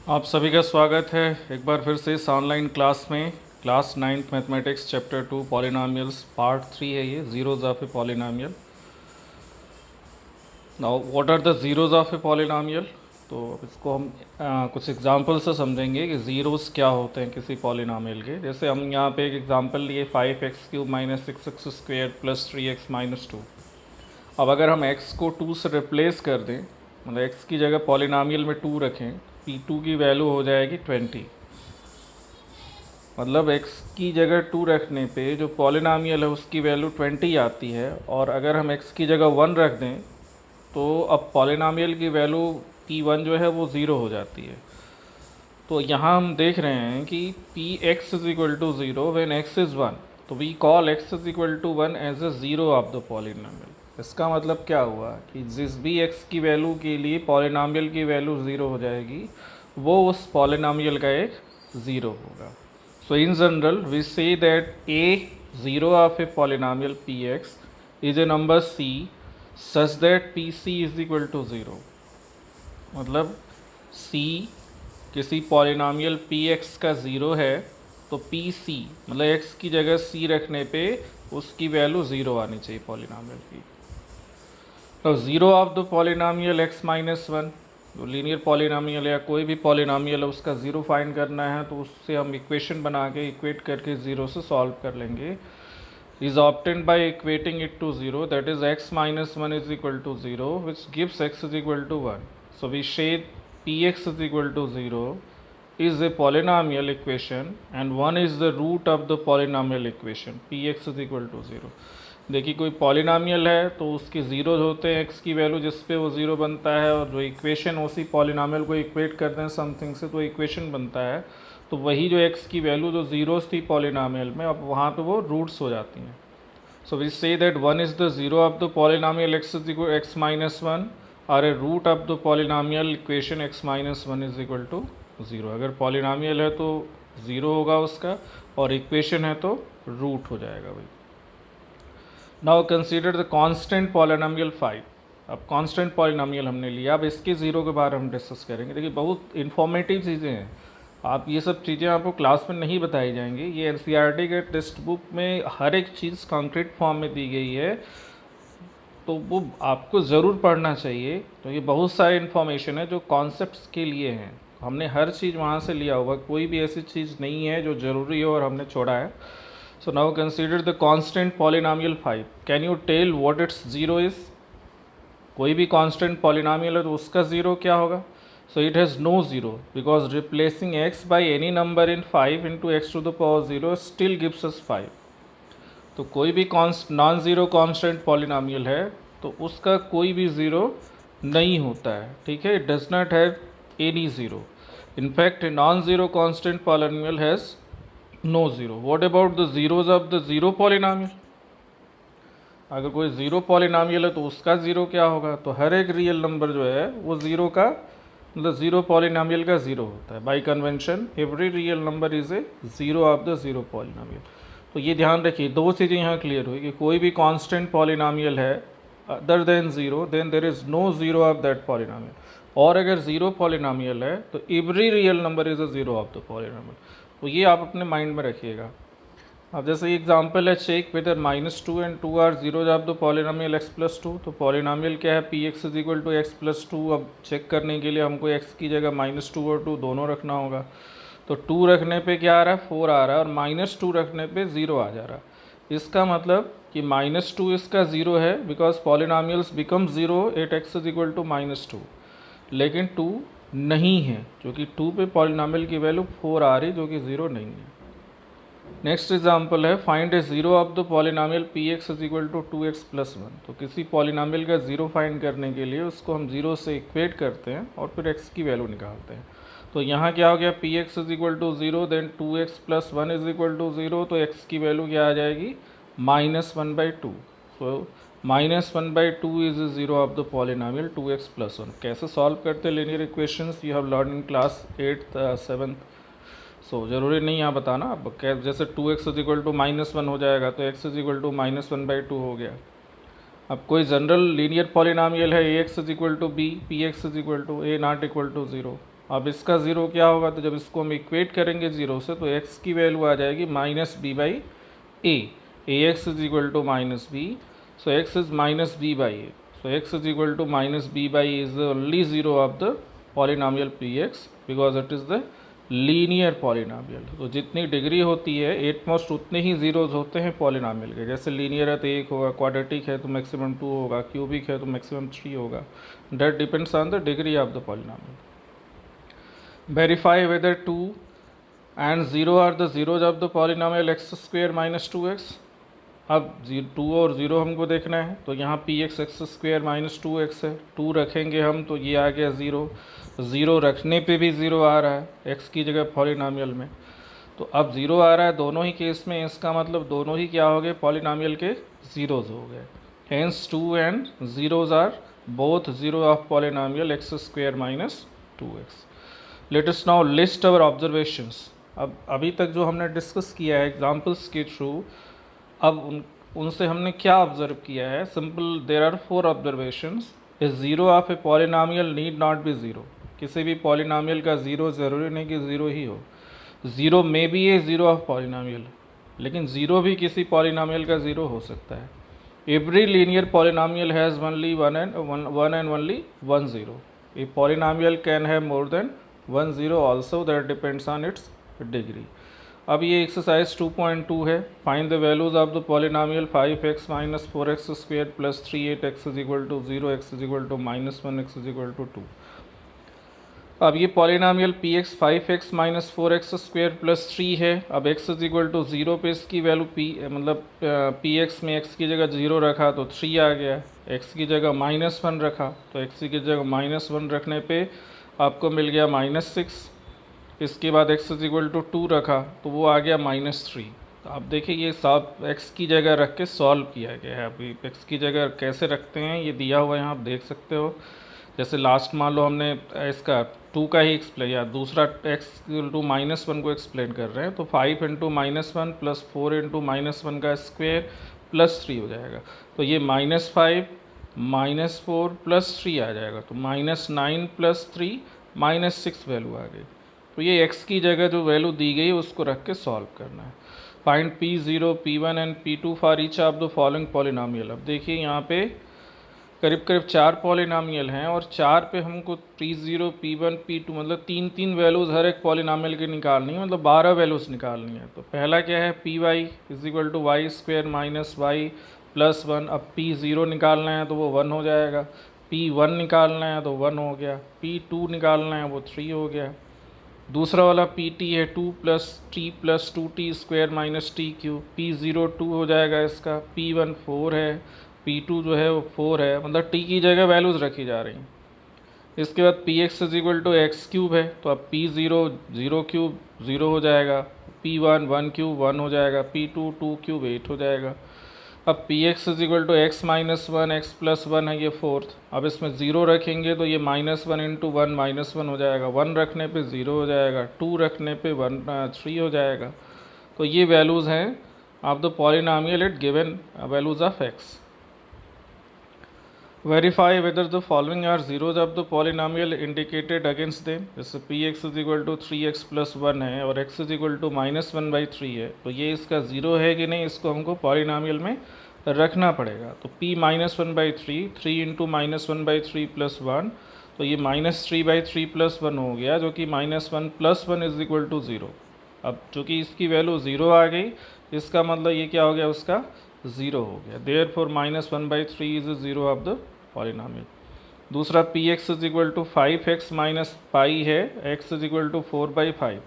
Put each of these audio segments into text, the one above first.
आप सभी का स्वागत है एक बार फिर से इस ऑनलाइन क्लास में। Class 9th mathematics chapter 2 polynomials part 3 है ये, zeros of a polynomial. Now what are the zeros of a polynomial. तो इसको हम कुछ एग्जांपल से समझेंगे कि ज़ीरोज़ क्या होते हैं किसी पॉलिनॉमियल के। जैसे हम यहाँ पे एक एग्जांपल लिए 5x³ - 6x² + 3x - 2। अब अगर हम x को 2 से रिप्लेस कर दें, मतलब x की जगह पॉलिनॉमियल में 2 रखें, p2 की वैल्यू हो जाएगी 20। मतलब x की जगह 2 रखने पे जो पॉलिनॉमियल है उसकी वैल्यू 20 आती है, और अगर हम x की जगह 1 रख दें तो अब पॉलिनॉमियल की वैल्यू p1 जो है वो 0 हो जाती है। तो यहाँ हम देख रहे हैं कि px = 0 व्हेन x इज़ 1, तो we call x = 1 as a zero of the polynomial. इसका मतलब क्या हुआ कि जिस भी x की वैल्यू के लिए पॉलिनॉमियल की वैल्यू 0 हो जाएगी वो उस पॉलिनॉमियल का एक ज़ीरो होगा। So in general, we say that a0 of a polynomial px is a number c such that pc is equal to 0। मतलब c किसी पॉलिनॉमियल px का ज़ीरो है तो pc मतलब x की जगह c रखने पे उसकी वैल्यू 0 आनी चाहिए पॉलिनॉमियल की। तो zero of the polynomial x - 1, जो लीनियर पॉलिनॉमियल या कोई भी पॉलिनॉमियल है उसका ज़ीरो फाइंड करना है, तो उससे हम इक्वेशन बना के इक्वेट करके ज़ीरो से सॉल्व कर लेंगे। Is obtained by equating it to zero, that is x - 1 = 0 which gives x = 1। So we set px = 0 is a polynomial equation and 1 is the root of the polynomial equation px = 0। देखिए कोई polynomial है तो उसके zero होते हैं x की value जिस पे वो ज़ीरो बनता है, और जो इक्वेशन उसी पॉलिनॉमियल को इक्वेट करते हैं समथिंग से तो इक्वेशन बनता है। तो वही जो x की वैल्यू जो ज़ीरोस थी पॉलिनॉमियल में, अब वहाँ पे वो रूट्स हो जाती हैं। So we say that 1 is the zero of the polynomial x - 1 और a root of the polynomial equation x - 1 = 0। अगर पॉलिनॉमियल है तो ज़ीरो होगा उसका, और इक्वेशन है तो रूट हो जाएगा भाई। Now consider the constant polynomial 5। अब कांस्टेंट पॉलिनॉमियल हमने लिया, अब इसके ज़ीरो के बारे में हम डिस्कस करेंगे। देखिए बहुत इन्फॉर्मेटिव चीज़ें हैं, आप ये सब चीज़ें आपको क्लास में नहीं बताई जाएंगी। ये एनसीईआरटी के टेक्स्ट बुक में हर एक चीज़ कॉन्क्रीट फॉर्म में दी गई है, तो वो आपको ज़रूर पढ़ना चाहिए। तो ये बहुत सारी इन्फॉर्मेशन है जो कॉन्सेप्ट्स के लिए हैं, हमने हर चीज़ वहाँ से लिया हुआ, कोई भी ऐसी चीज़ नहीं है जो ज़रूरी हो और हमने छोड़ा है। So now consider the constant polynomial 5. Can you tell what its zero is? कोई भी constant polynomial है तो उसका ज़ीरो क्या होगा? So it has no zero because replacing x by any number in 5 into x to the power 0 still gives us 5। तो कोई भी नॉन ज़ीरो कॉन्स्टेंट पॉलिनॉमियल है तो उसका कोई भी ज़ीरो नहीं होता है, ठीक है। It does not have any zero. In fact non zero constant polynomial has no zero. What about the zeros of the zero polynomial. अगर कोई ज़ीरो पॉलिनॉमियल है तो उसका ज़ीरो क्या होगा? तो हर एक रियल नंबर जो है वो ज़ीरो का मतलब ज़ीरो पॉलिनॉमियल का ज़ीरो होता है। Bye convention every real number is a zero of the zero polynomial. तो ये ध्यान रखिए, दो चीज़ें यहाँ क्लियर हुई कि कोई भी कांस्टेंट पॉलिनॉमियल है other than zero, then there is no zero of that polynomial. और अगर ज़ीरो पॉलिनॉमियल है तो every real number is a zero of the polynomial. तो ये आप अपने माइंड में रखिएगा। अब जैसे एग्जांपल है, check whether -2 and 2 are zeros of the polynomial x + 2। तो पॉलिनॉमियल क्या है? px = x + 2। अब चेक करने के लिए हमको x की जगह -2 और 2 दोनों रखना होगा। तो 2 रखने पे क्या आ रहा है? 4 आ रहा है, और -2 रखने पे 0 आ जा रहा है। इसका मतलब कि -2 इसका ज़ीरो है because polynomials become zero at x = -2, लेकिन 2 नहीं है क्योंकि 2 पे पॉलिनॉमियल की वैल्यू 4 आ रही जो कि 0 नहीं है। नेक्स्ट एग्जांपल है, find A zero of the polynomial px = 2x + 1। तो किसी पॉलिनॉमियल का ज़ीरो फाइंड करने के लिए उसको हम ज़ीरो से इक्वेट करते हैं और फिर x की वैल्यू निकालते हैं। तो यहाँ क्या हो गया? px = 0, देन 2x + 1 = 0, तो x की वैल्यू क्या आ जाएगी? -1/2। सो -1/2 is zero of the polynomial 2x + 1। कैसे सॉल्व करते हैं linear equations, you have learn in class 8th 7th। सो ज़रूरी नहीं यहाँ बताना। अब जैसे 2x = -1 हो जाएगा तो x = -1/2 हो गया। अब कोई जनरल लीनियर पॉलिनॉमियल है ax = b, px = a ≠ 0। अब इसका ज़ीरो क्या होगा, तो जब इसको हम इक्वेट करेंगे ज़ीरो से तो x की वैल्यू आ जाएगी minus b by a, a x is equal to minus b, so x is minus b by a, so x is equal to minus b by is the only zero of the polynomial px because it is the linear polynomial. तो जितनी degree होती है at most उतने ही zeros होते हैं polynomial के। जैसे linear है तो एक होगा, क्वाड्रेटिक है तो मैक्सिमम 2 होगा, क्यूबिक है तो मैक्सिमम 3 होगा। That depends on the degree of the polynomial. Verify whether 2 and 0 are the zeros of the polynomial x square minus 2x। अब 2 और 0 हमको देखना है, तो यहाँ p x x square minus 2x है, 2 रखेंगे हम तो ये आ गया 0, 0 रखने पे भी 0 आ रहा है x की जगह पॉलिनॉमियल में। तो अब 0 आ रहा है दोनों ही केस में, इसका मतलब दोनों ही क्या हो गए, पॉलिनॉमियल के ज़ीरोज़ हो गए। Hence 2 and zeros are both zero of polynomial x square minus 2x। Let us now list our observations. अब अभी तक जो हमने डिस्कस किया है एग्जाम्पल्स के थ्रू, अब उनसे हमने क्या ऑब्जर्व किया है। Simple, there are 4 observations. A zero of a polynomial need not be zero. किसी भी पॉलिनॉमियल का ज़ीरो ज़रूरी नहीं कि ज़ीरो ही हो। ज़ीरो में भी ए ज़ीरो ऑफ पॉलिनॉमियल, लेकिन ज़ीरो भी किसी पॉलिनॉमियल का ज़ीरो हो सकता है। Every linear polynomial has only one and only one zero. A polynomial can have more than 1 0 also, that depends on its degree. अब ये एक्सरसाइज 2.2 है। Find the values of the polynomial 5x minus 4x square plus 3 8x is equal to 0, x is equal to minus 1, x is equal to 2। अब ये polynomial px 5x minus 4x square plus 3 है। अब x is equal to 0 पे इसकी value मतलब px में x की जगह 0 रखा तो 3 आ गया, x की जगह माइनस 1 रखा तो x की जगह माइनस 1 रखने पे आपको मिल गया -6। इसके बाद x इज इक्वल टू 2 रखा तो वो आ गया -3। तो आप देखिए ये सब x की जगह रख के सॉल्व किया गया है। अभी x की जगह कैसे रखते हैं ये दिया हुआ है, यहाँ आप देख सकते हो। जैसे लास्ट मान लो हमने इसका 2 का ही एक्सप्लेन या दूसरा x टू -1 को एक्सप्लेन कर रहे हैं, तो 5 इंटू -1 प्लस 4 इंटू -1 का स्क्वेयर प्लस 3 हो जाएगा। तो ये -5 -4 प्लस 3 आ जाएगा, तो -9 प्लस 3 -6 वैल्यू आ गई। तो ये x की जगह जो वैल्यू दी गई उसको रख के सॉल्व करना है। Find P0 P1 and P2 for each of the following polynomial. अब देखिए यहाँ पे करीब करीब 4 पॉलिनॉमियल हैं और 4 पे हमको P0 P1 P2 मतलब 3 वैल्यूज़ हर एक पॉलिनॉमियल की निकालनी है, मतलब 12 वैल्यूज़ निकालनी है। तो पहला क्या है, Py is equal to y square minus y plus 1। अब P0 निकालना है तो वो 1 हो जाएगा, P1 निकालना है तो 1 हो गया, P2 निकालना है वो 3 हो गया। दूसरा वाला Pt है 2 plus T plus 2t square minus T Q, P0 2 हो जाएगा इसका, P1 4 है, P2 जो है वो 4 है, मतलब t की जगह वैल्यूज़ रखी जा रही हैं। इसके बाद Px is equal to x cube है, तो अब P0 0 क्यूब 0 हो जाएगा, P1 1 क्यूब 1 हो जाएगा, P2 2 क्यूब 8 हो जाएगा। अब Px is equal to x minus 1 x plus 1 है ये फोर्थ। अब इसमें 0 रखेंगे तो ये -1 इंटू 1 -1 हो जाएगा, 1 रखने पे 0 हो जाएगा, 2 रखने पे 3 हो जाएगा। तो ये वैल्यूज़ हैं of the polynomial at given values of x। Verify whether the following are zeros of the polynomial indicated against them. जैसे Px is equal to 3x plus 1 है और x इज इक्वल टू -1/3 है, तो ये इसका zero है कि नहीं इसको हमको पॉलिनॉमियल में रखना पड़ेगा। तो P -1/3 3 इंटू -1/3 प्लस 1, तो ये -3/3 प्लस 1 हो गया, जो कि -1 प्लस 1 इज इक्वल टू 0। अब चूँकि इसकी वैल्यू 0 आ गई, इसका मतलब ये क्या हो गया, उसका 0 हो गया। Therefore -1/3 is 0 of the polynomial. दूसरा Px is equal to 5x minus pi है, x इज इक्वल टू 4/5।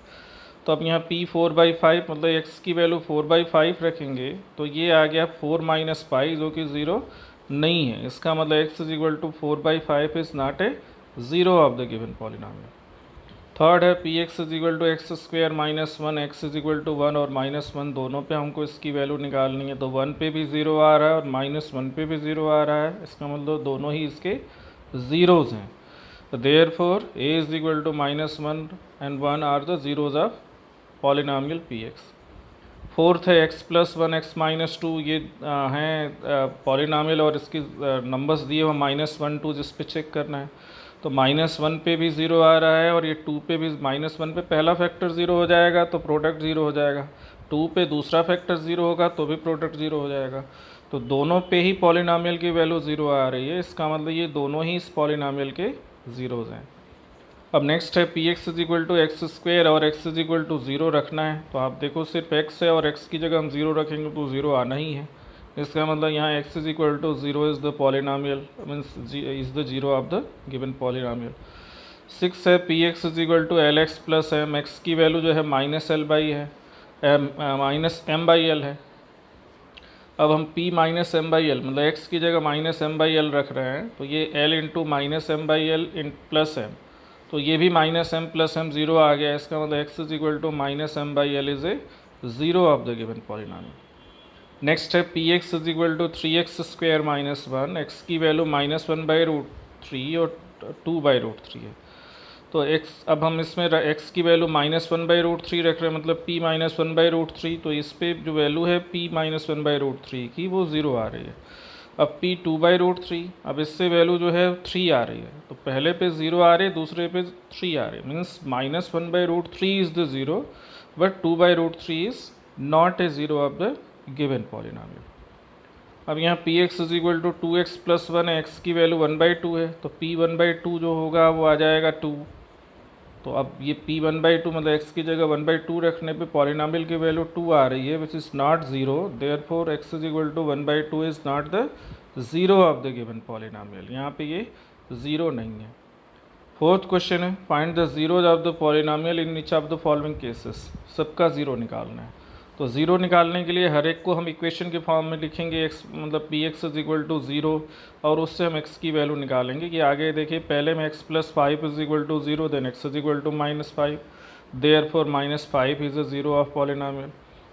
तो अब यहाँ P 4/5 मतलब x की वैल्यू 4/5 रखेंगे तो ये आ गया 4 माइनस पाई, जो कि 0 नहीं है। इसका मतलब x is equal to 4/5 is not a 0 of the given polynomial. Third है Px is equal to x square minus 1 x is equal to 1 और -1 दोनों पे हमको इसकी वैल्यू निकालनी है। तो 1 पे भी 0 आ रहा है और -1 पे भी 0 आ रहा है, इसका मतलब दोनों ही इसके ज़ीरोज़ हैं। तो therefore a is equal to -1 and 1 are the zeros of polynomial Px। Fourth है x प्लस 1 x माइनस 2, ये हैं पॉलिनॉमियल और इसकी नंबर्स दिए हुए -1 2 जिस पे चेक करना है। तो -1 पे भी 0 आ रहा है और ये 2 पे भी। -1 पे पहला फैक्टर 0 हो जाएगा तो प्रोडक्ट 0 हो जाएगा, 2 पे दूसरा फैक्टर 0 होगा तो भी प्रोडक्ट 0 हो जाएगा। तो दोनों पे ही पॉलिनॉमियल की वैल्यू 0 आ रही है, इसका मतलब ये दोनों ही इस पॉलिनॉमियल के ज़ीरोज़ हैं। अब नेक्स्ट है p x is equal to x square और एक्स इज इक्वल टू 0 रखना है। तो आप देखो सिर्फ x है और x की जगह हम 0 रखेंगे तो 0 आना ही है। इसका मतलब यहाँ x is equal to 0 is the polynomial, means is the 0 of the given polynomial. 6 है p x is equal to l x plus m. X की वैल्यू जो है -m/l है। अब हम p -m/l मतलब x की जगह -m/l रख रहे हैं, तो ये l into -m/l plus m, तो ये भी -m प्लस m 0 आ गया। इसका मतलब x is equal to -m/l is a 0 of the given polynomial. Next है p x is equal to 3x square -1। X की वैल्यू -1/√3 और 2/√3 है। तो x, अब हम इसमें x की वैल्यू -1/√3 रख रहे हैं, मतलब p -1/√3, तो इस पे जो वैल्यू है p -1/√3 की वो 0 आ रही है। अब p 2/√3, अब इससे वैल्यू जो है 3 आ रही है, तो पहले पे 0 आ रही है, दूसरे पे 3 आ रही है, means -1/√3 is the 0 but 2/√3 is not a 0 of the given polynomial. अब यहाँ p x is equal to 2x plus 1 है, एक्स की वैल्यू 1/2 है, तो p 1/2 जो होगा वो आ जाएगा 2। तो अब ये p 1/2 मतलब x की जगह 1/2 रखने पे पॉलिनॉमियल की वैल्यू 2 आ रही है, which is not 0, therefore x is equal to 1/2 is not the 0 of the given polynomial. यहाँ पे ये 0 नहीं है। फोर्थ क्वेश्चन है find the zeros of the polynomial in each of the following cases. सबका 0 निकालना है। तो 0 निकालने के लिए हर एक को हम इक्वेशन के फॉर्म में लिखेंगे, x मतलब p x is equal to 0, और उससे हम x की वैल्यू निकालेंगे कि आगे देखिए पहले में x plus 5 is equal to 0, then x is equal to -5, therefore -5 is a 0 of polynomial.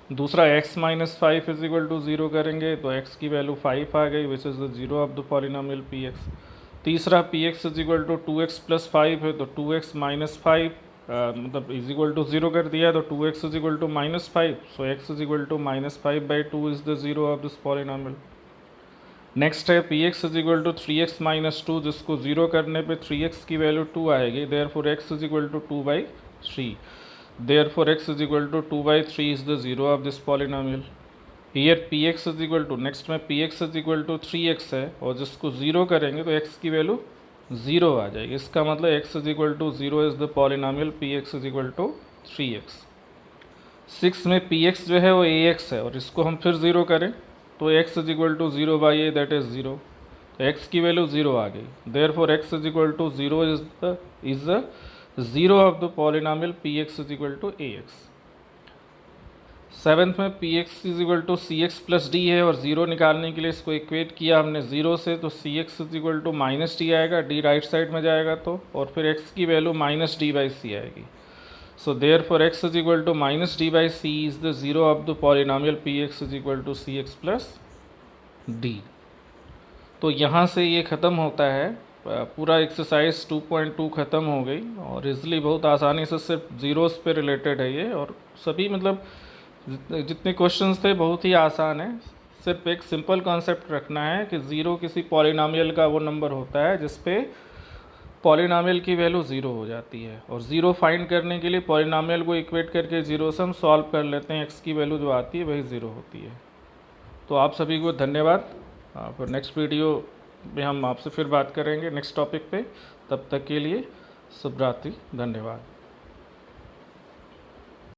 दूसरा x -5 इज इक्वल टू 0 करेंगे तो x की वैल्यू 5 आ गई, which is the 0 of the polynomial p x. तीसरा p x is equal to 2x plus 5 है, तो 2x -5 मतलब इज इक्वल टू 0 कर दिया है, तो 2x is equal to -5, so x is equal to -5/2 is the 0 of this polynomial. Next है p x is equal to 3x -2, जिसको 0 करने पे 3x की वैल्यू 2 आएगी, therefore x is equal to 2/3, therefore x is equal to 2/3 is the 0 of this polynomial. Here p x is equal to, next में p x is equal to 3x है, और जिसको 0 करेंगे तो x की value 0 आ जाएगी। इसका मतलब x is equal to 0 is the polynomial p x is equal to 3x। 6 में पी एक्स जो है वो ax है, और इसको हम फिर 0 करें तो x is equal to 0/a, that is 0, तो x की वैल्यू 0 आ गई, therefore x is equal to 0 is the 0 of the polynomial p x is equal to ax। 7th में p x is equal to c x plus d है, और 0 निकालने के लिए इसको इक्वेट किया हमने 0 से, तो c x is equal to -d आएगा, d राइट साइड में जाएगा तो, और फिर x की वैल्यू -d/c आएगी। So therefore x is equal to -d/c is the 0 of the polynomial p x is equal to c x plus d. तो यहाँ से ये ख़त्म होता है, पूरा एक्सरसाइज 2.2 ख़त्म हो गई, और इजली बहुत आसानी से सिर्फ ज़ीरोज़ पे रिलेटेड है ये, और सभी मतलब जितने क्वेश्चंस थे बहुत ही आसान है। सिर्फ एक सिंपल कॉन्सेप्ट रखना है कि 0 किसी पॉलिनॉमियल का वो नंबर होता है जिस पे पॉलिनॉमियल की वैल्यू 0 हो जाती है, और 0 फाइंड करने के लिए पॉलिनॉमियल को इक्वेट करके 0 से हम सॉल्व कर लेते हैं, x की वैल्यू जो आती है वही 0 होती है। तो आप सभी को धन्यवाद। फिर नेक्स्ट वीडियो में हम आपसे फिर बात करेंगे नेक्स्ट टॉपिक पे। तब तक के लिए शुभ रात्रि, धन्यवाद।